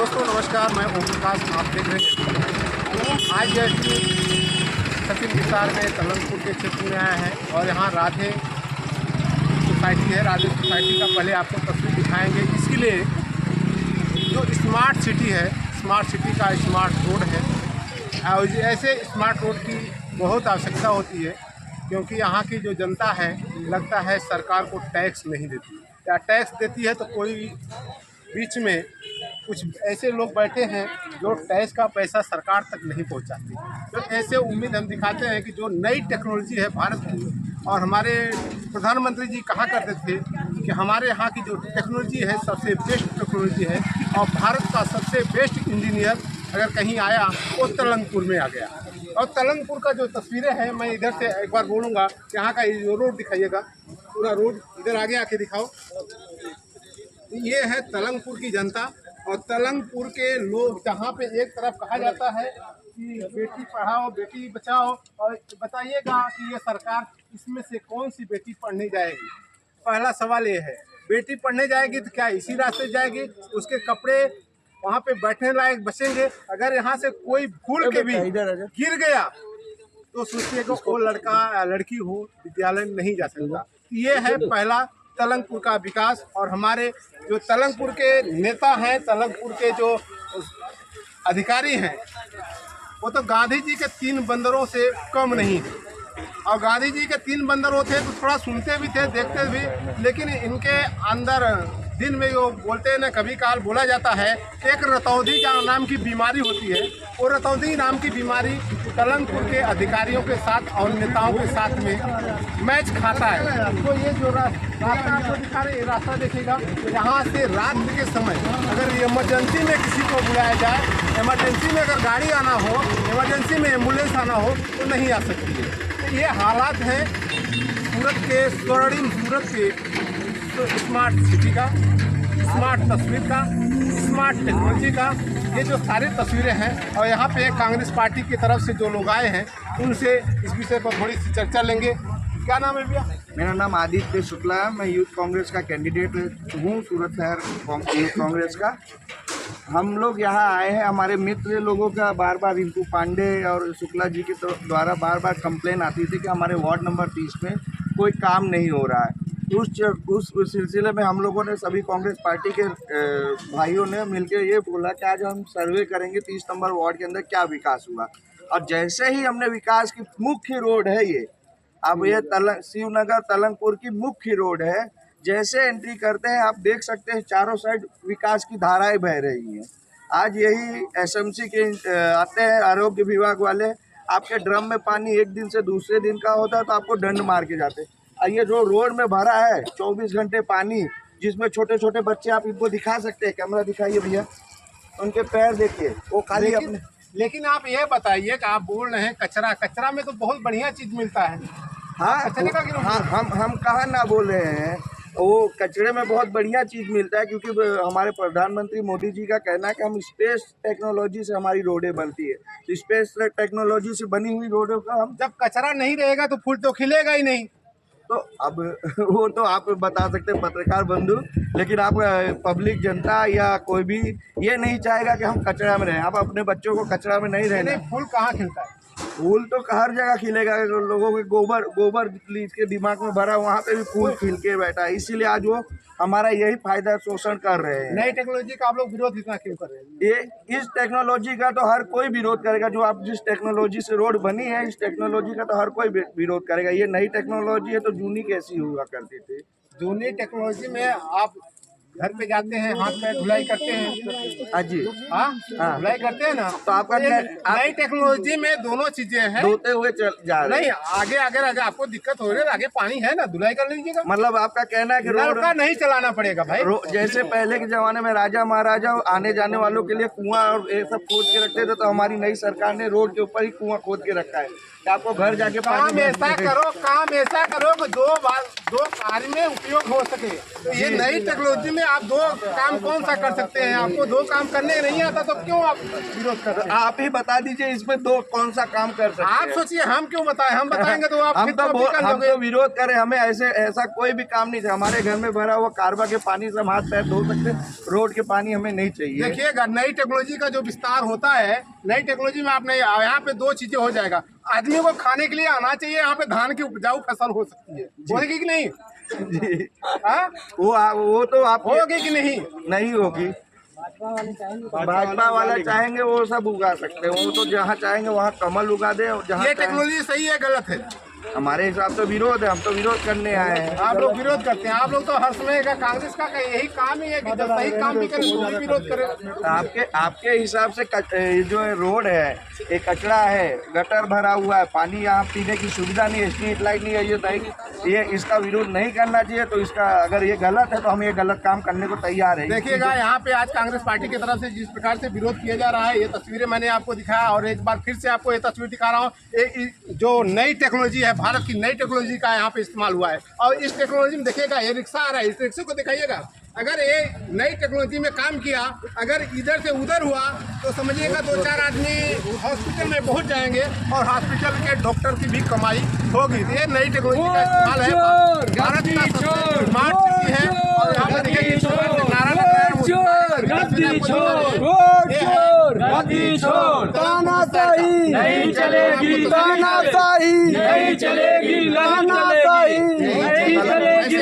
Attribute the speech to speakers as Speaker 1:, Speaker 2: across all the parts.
Speaker 1: दोस्तों नमस्कार, मैं ओम प्रकाश। आप देख रहे हैं आज जैसे सचिन विस्तार में तलंगपुर के क्षेत्र में आया है और यहाँ राधे सोसाइटी है। राधे सोसाइटी का पहले आपको तस्वीर दिखाएंगे। इसके लिए जो स्मार्ट सिटी है, स्मार्ट सिटी का स्मार्ट रोड है और ऐसे स्मार्ट रोड की बहुत आवश्यकता होती है, क्योंकि यहाँ की जो जनता है लगता है सरकार को टैक्स नहीं देती, या टैक्स देती है तो कोई बीच में कुछ ऐसे लोग बैठे हैं जो टैक्स का पैसा सरकार तक नहीं पहुंचाते। तो ऐसे उम्मीद हम दिखाते हैं कि जो नई टेक्नोलॉजी है भारत की, और हमारे प्रधानमंत्री जी कहा करते थे कि हमारे यहाँ की जो टेक्नोलॉजी है सबसे बेस्ट टेक्नोलॉजी है, और भारत का सबसे बेस्ट इंजीनियर अगर कहीं आया वो तलंगपुर में आ गया। और तलंगपुर का जो तस्वीरें हैं, मैं इधर से एक बार बोलूँगा, यहाँ का ये रोड दिखाइएगा, पूरा रोड इधर आगे आके दिखाओ। ये है तलंगपुर की जनता, और तलंगपुर के लोग जहाँ पे एक तरफ कहा जाता है कि बेटी पढ़ाओ बेटी बचाओ, और बताइएगा कि ये सरकार इसमें से कौन सी बेटी पढ़ने जाएगी। पहला सवाल ये है, बेटी पढ़ने जाएगी तो क्या इसी रास्ते जाएगी? उसके कपड़े वहाँ पे बैठने लायक बचेंगे? अगर यहाँ से कोई भूल के भी गिर गया तो सोचिए कि वो लड़का लड़की हो विद्यालय नहीं जा सकता। ये है पहला तलंगपुर का विकास। और हमारे जो तलंगपुर के नेता हैं, तलंगपुर के जो अधिकारी हैं, वो तो गांधी जी के 3 बंदरों से कम नहीं है। और गांधी जी के 3 बंदर होते तो थोड़ा सुनते भी थे, देखते भी, लेकिन इनके अंदर दिन में वो बोलते हैं ना, कभी काल बोला जाता है एक रतौंधी नाम की बीमारी होती है। वो रतौंधी नाम की बीमारी तलंगपुर के अधिकारियों के साथ और नेताओं के साथ में मैच खाता है। तो ये जो रास्ता आपको दिखा रहे, ये रास्ता देखिएगा, यहाँ से रात के समय अगर इमरजेंसी में किसी को बुलाया जाए, इमरजेंसी में अगर गाड़ी आना हो, इमरजेंसी में एम्बुलेंस आना हो तो नहीं आ सकती है। तो ये हालात हैं सूरत के, स्वर्णिम सूरत के स्मार्ट सिटी का, स्मार्ट तस्वीर का, स्मार्ट टेक्नोलॉजी का। ये जो सारी तस्वीरें हैं, और यहाँ पे कांग्रेस पार्टी की तरफ से जो लोग आए हैं उनसे इस विषय पर थोड़ी सी चर्चा लेंगे। क्या नाम है भैया?
Speaker 2: मेरा नाम आदित्य शुक्ला है। मैं यूथ कांग्रेस का कैंडिडेट हूँ, सूरत शहर यूथ कांग्रेस का। हम लोग यहाँ आए हैं, हमारे मित्र लोगों का बार बार रिंकू पांडे और शुक्ला जी के द्वारा बार बार कंप्लेन आती थी कि हमारे वार्ड नंबर 30 में कोई काम नहीं हो रहा है। उस सिलसिले में हम लोगों ने, सभी कांग्रेस पार्टी के भाइयों ने मिलकर ये बोला कि आज हम सर्वे करेंगे 30 नंबर वार्ड के अंदर क्या विकास हुआ। और जैसे ही हमने विकास की मुख्य रोड है ये, अब ये शिवनगर तलंगपुर की मुख्य रोड है, जैसे एंट्री करते हैं आप देख सकते हैं चारों साइड विकास की धाराएं बह रही हैं। आज यही एसएमसी के आते हैं आरोग्य विभाग वाले, आपके ड्रम में पानी एक दिन से दूसरे दिन का होता है तो आपको दंड मार के जाते हैं। ये जो रोड में भरा है 24 घंटे पानी, जिसमें छोटे छोटे बच्चे, आप इनको दिखा सकते हैं, कैमरा दिखाइए भैया, उनके पैर देखिए, वो खाली अपने।
Speaker 1: लेकिन आप ये बताइए कि आप बोल रहे हैं कचरा में तो बहुत बढ़िया चीज़ मिलता है।
Speaker 2: हाँ, हम कहाँ ना बोल रहे हैं, वो कचरे में बहुत बढ़िया चीज़ मिलता है, क्योंकि हमारे प्रधानमंत्री मोदी जी का कहना है कि हम स्पेस टेक्नोलॉजी से हमारी रोडें बनती है। तो स्पेस टेक्नोलॉजी से बनी हुई रोडों का हम,
Speaker 1: जब कचरा नहीं रहेगा तो फूल तो खिलेगा ही नहीं।
Speaker 2: तो अब वो तो आप बता सकते हैं पत्रकार बंधु, लेकिन आप पब्लिक जनता या कोई भी ये नहीं चाहेगा कि हम कचरा में रहें। आप अपने बच्चों को कचरा में नहीं रहने।
Speaker 1: फूल कहाँ खिलता है?
Speaker 2: फूल तो हर जगह खिलेगा। लोगों के गोबर के दिमाग में भरा, वहाँ पे भी फूल खिल के बैठा है। इसीलिए आज वो हमारा यही फायदा शोषण कर रहे हैं।
Speaker 1: नई टेक्नोलॉजी का आप लोग विरोध इतना क्यों कर रहे हैं?
Speaker 2: ये इस टेक्नोलॉजी का तो हर कोई विरोध करेगा। जो आप जिस टेक्नोलॉजी से रोड बनी है, इस टेक्नोलॉजी का तो हर कोई विरोध करेगा। ये नई टेक्नोलॉजी है तो जूनी कैसी हुआ करती थी?
Speaker 1: जूनी टेक्नोलॉजी में आप घर पे जाते हैं, हाथ में धुलाई करते हैं।
Speaker 2: हाँ जी, हाँ
Speaker 1: धुलाई करते हैं ना,
Speaker 2: तो आपका
Speaker 1: नई टेक्नोलॉजी में दोनों चीजें हैं।
Speaker 2: धोते हुए चल जा रहे
Speaker 1: नहीं, आगे अगर आपको दिक्कत हो रही है, आगे पानी है ना, धुलाई कर लीजिएगा।
Speaker 2: मतलब आपका कहना है कि
Speaker 1: रोड का नहीं चलाना पड़ेगा भाई।
Speaker 2: जैसे पहले के जमाने में राजा महाराजा आने जाने वालों के लिए कुआं और ये सब खोद के रखते थे, तो हमारी नई सरकार ने रोड के ऊपर ही कुआं खोद के रखा है कि आपको घर जाके
Speaker 1: काम ऐसा करो कि दो कार्य में उपयोग हो सके। तो ये नई टेक्नोलॉजी में में आप दो काम कौन सा कर सकते हैं? आपको दो काम करने नहीं आता तो क्यों आप विरोध करते हैं?
Speaker 2: आप ही बता दीजिए इसमें दो कौन सा काम कर सकते
Speaker 1: आप
Speaker 2: हैं?
Speaker 1: सोचिए, हम क्यों बताएं? हम बताएंगे तो आप
Speaker 2: हम
Speaker 1: फिर
Speaker 2: तो
Speaker 1: तो निकल
Speaker 2: हम
Speaker 1: जाओगे।
Speaker 2: तो विरोध करें, हमें ऐसा कोई भी काम नहीं था। हमारे घर में भरा हुआ कार्बा के पानी से हम हाथ पैर धो सकते, रोड के पानी हमें नहीं चाहिए।
Speaker 1: देखिएगा, नई टेक्नोलॉजी का जो विस्तार होता है, नई टेक्नोलॉजी में आपने यहाँ पे दो चीजें हो जाएगा। आदमी को खाने के लिए आना चाहिए, यहाँ पे धान की उपजाऊ फसल हो सकती है, होगी कि नहीं?
Speaker 2: जी
Speaker 1: हाँ,
Speaker 2: वो तो आप
Speaker 1: होगी कि नहीं?
Speaker 2: नहीं होगी। भाजपा वाला चाहेंगे वो सब उगा सकते हैं, वो तो जहाँ चाहेंगे वहाँ कमल उगा दे। जहाँ
Speaker 1: ये टेक्नोलॉजी सही है गलत है?
Speaker 2: हमारे हिसाब से विरोध है, हम तो विरोध करने आए हैं।
Speaker 1: आप लोग विरोध करते हैं? आप लोग तो हर समय का कांग्रेस का यही काम ही है कि जब सही काम भी करें तो भी विरोध करें।
Speaker 2: आपके हिसाब से जो है रोड है, ये कचरा है, गटर भरा हुआ है, पानी यहाँ पीने की सुविधा नहीं है, स्ट्रीट लाइट नहीं है, ये इसका विरोध नहीं करना चाहिए। तो इसका अगर ये गलत है तो हम ये गलत काम करने को तैयार है।
Speaker 1: देखिएगा, यहाँ पे आज कांग्रेस पार्टी की तरफ से जिस प्रकार से विरोध किया जा रहा है, ये तस्वीरें मैंने आपको दिखाया और एक बार फिर से आपको ये तस्वीर दिखा रहा हूँ। जो नई टेक्नोलॉजी है, भारत की नई टेक्नोलॉजी का यहाँ पे इस्तेमाल हुआ है और इस टेक्नोलॉजी में देखिएगा, ये रिक्शा आ रहा है, इस रिक्शे को दिखाइएगा। अगर ये नई टेक्नोलॉजी में काम किया, अगर इधर से उधर हुआ तो समझिएगा 2-4 आदमी हॉस्पिटल में पहुंच जाएंगे और हॉस्पिटल के डॉक्टर की भी कमाई होगी। ये नई टेक्नोलॉजी का इस्तेमाल है, भारत का सबसे स्मार्ट सिटी है। और यहाँ पर देखिए नारा लग रहा है,
Speaker 3: नहीं चलेगी तानाशाही, नहीं चलेगी तानाशाही, नहीं चलेगी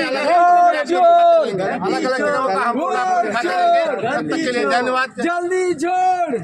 Speaker 1: अलग अलग जगहों का हम आपको दिखा देंगे। तब तक के लिए धन्यवाद।
Speaker 3: जल्दी जोड़।